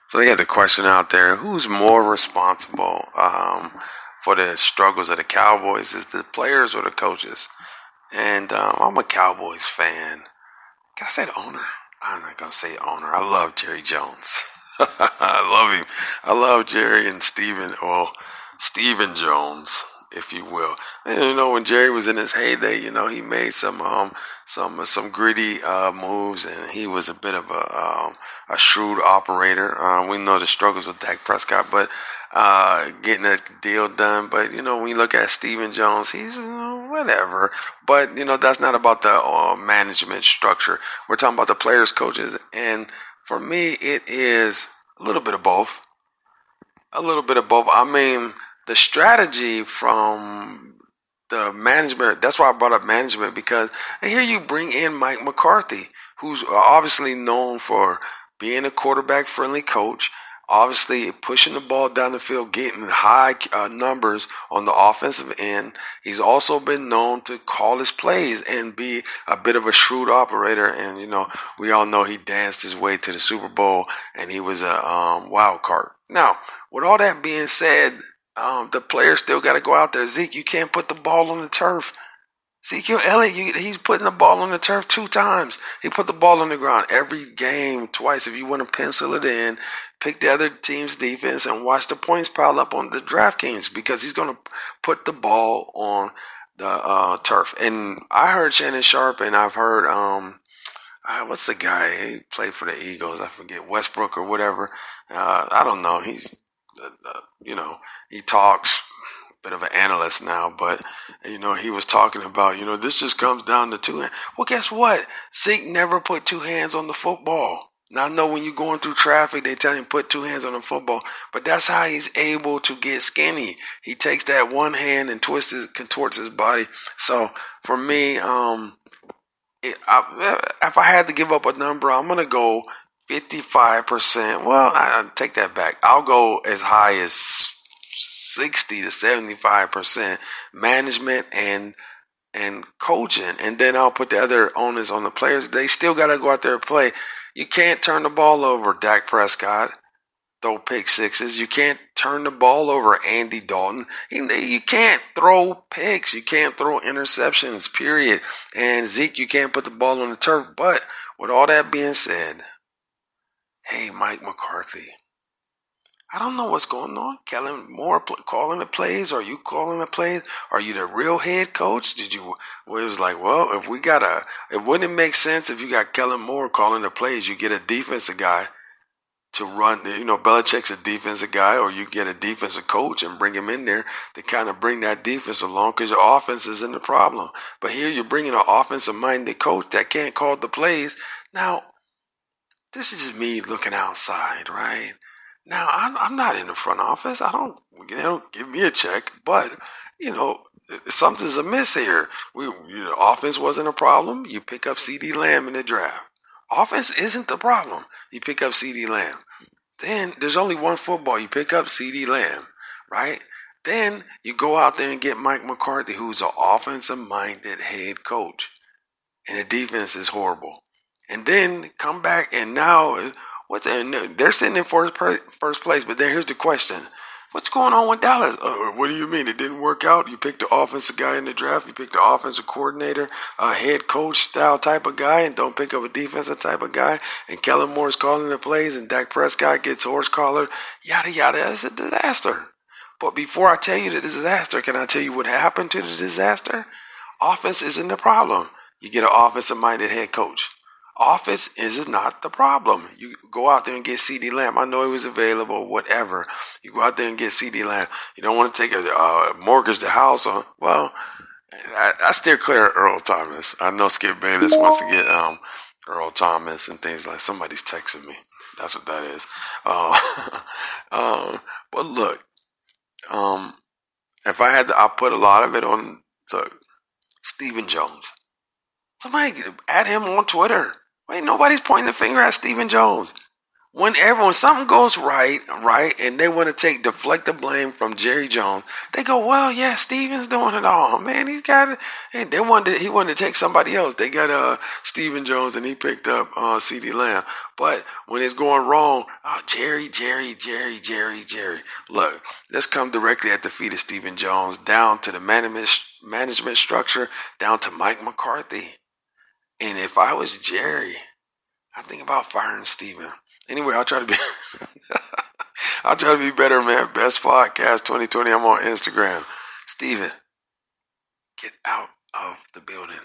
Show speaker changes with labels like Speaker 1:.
Speaker 1: So they got the question out there: who's more responsible for the struggles of the Cowboys? Is the players or the coaches? And I'm a Cowboys fan. Can I say the owner? I'm not gonna say owner. I love Jerry Jones. I love him. I love Jerry and Steven, well, Steven Jones, if you will. And, when Jerry was in his heyday, he made some gritty moves, and he was a bit of a shrewd operator. We know the struggles with Dak Prescott, but getting a deal done. But when you look at Steven Jones, he's whatever. But that's not about the management structure. We're talking about the players, coaches, and for me, it is a little bit of both. A little bit of both. I mean, the strategy from the management, that's why I brought up management, because here you bring in Mike McCarthy, who's obviously known for being a quarterback friendly coach, obviously pushing the ball down the field, getting high numbers on the offensive end. He's also been known to call his plays and be a bit of a shrewd operator. And, we all know he danced his way to the Super Bowl, and he was a wild card. Now, with all that being said, the players still got to go out there. Zeke, you can't put the ball on the turf. Ezekiel Elliott, he's putting the ball on the turf 2 times. He put the ball on the ground every game twice. If you want to pencil it in, pick the other team's defense and watch the points pile up on the DraftKings, because he's going to put the ball on the turf. And I heard Shannon Sharp, and I've heard what's the guy? He played for the Eagles. I forget, Westbrook or whatever. I don't know. He's he talks, bit of an analyst now, but he was talking about, this just comes down to two hands. Well, guess what? Zeke never put two hands on the football. Now I know when you're going through traffic, they tell him put two hands on the football, but that's how he's able to get skinny. He takes that one hand and contorts his body. So for me, if I had to give up a number, I'm gonna go 55%. Well, I take that back. I'll go as high as 60 to 75% management and coaching, and then I'll put the other onus on the players. They still got to go out there and play. You can't turn the ball over, Dak Prescott. Throw pick sixes. You can't turn the ball over, Andy Dalton. You can't throw picks. You can't throw interceptions, period. And Zeke, you can't put the ball on the turf. But with all that being said, hey, Mike McCarthy, I don't know what's going on. Kellen Moore calling the plays. Are you calling the plays? Are you the real head coach? Well, it was like, well, it wouldn't make sense if you got Kellen Moore calling the plays. You get a defensive guy to run. Belichick's a defensive guy, or you get a defensive coach and bring him in there to kind of bring that defense along, because your offense isn't the problem. But here you're bringing an offensive-minded coach that can't call the plays. Now, this is just me looking outside, right? Now, I'm not in the front office. They don't give me a check, but, something's amiss here. Offense wasn't a problem. You pick up CeeDee Lamb in the draft. Offense isn't the problem. You pick up CeeDee Lamb. Then there's only one football. You pick up CeeDee Lamb, right? Then you go out there and get Mike McCarthy, who's an offensive-minded head coach. And the defense is horrible. And then come back, and now they're sitting in first place. But then here's the question: what's going on with Dallas? What do you mean it didn't work out? You picked the offensive guy in the draft. You picked the offensive coordinator, a head coach style type of guy, and don't pick up a defensive type of guy. And Kellen Moore's calling the plays, and Dak Prescott gets horse collared. Yada yada. It's a disaster. But before I tell you the disaster, can I tell you what happened to the disaster? Offense isn't the problem. You get an offensive-minded head coach. Offense is not the problem. You go out there and get CeeDee Lamb. I know he was available, whatever. You go out there and get CeeDee Lamb. You don't want to take a mortgage the house on. Well, I steer clear of Earl Thomas. I know Skip Bayless wants to get Earl Thomas and things like. Somebody's texting me. That's what that is. But look, if I had to, I'll put a lot of it on Stephen Jones. Somebody add him on Twitter. Wait, nobody's pointing the finger at Stephen Jones. When something goes right, and they want to deflect the blame from Jerry Jones, they go, well, yeah, Steven's doing it all, man. He's got it. And he wanted to take somebody else. They got Steven Jones, and he picked up CeeDee Lamb. But when it's going wrong, Jerry. Look, let's come directly at the feet of Steven Jones, down to the management structure, down to Mike McCarthy. And if I was Jerry, I think about firing Steven. Anyway, I'll try to be I'll try to be better, man. Best Podcast 2020. I'm on Instagram. Steven, get out of the building.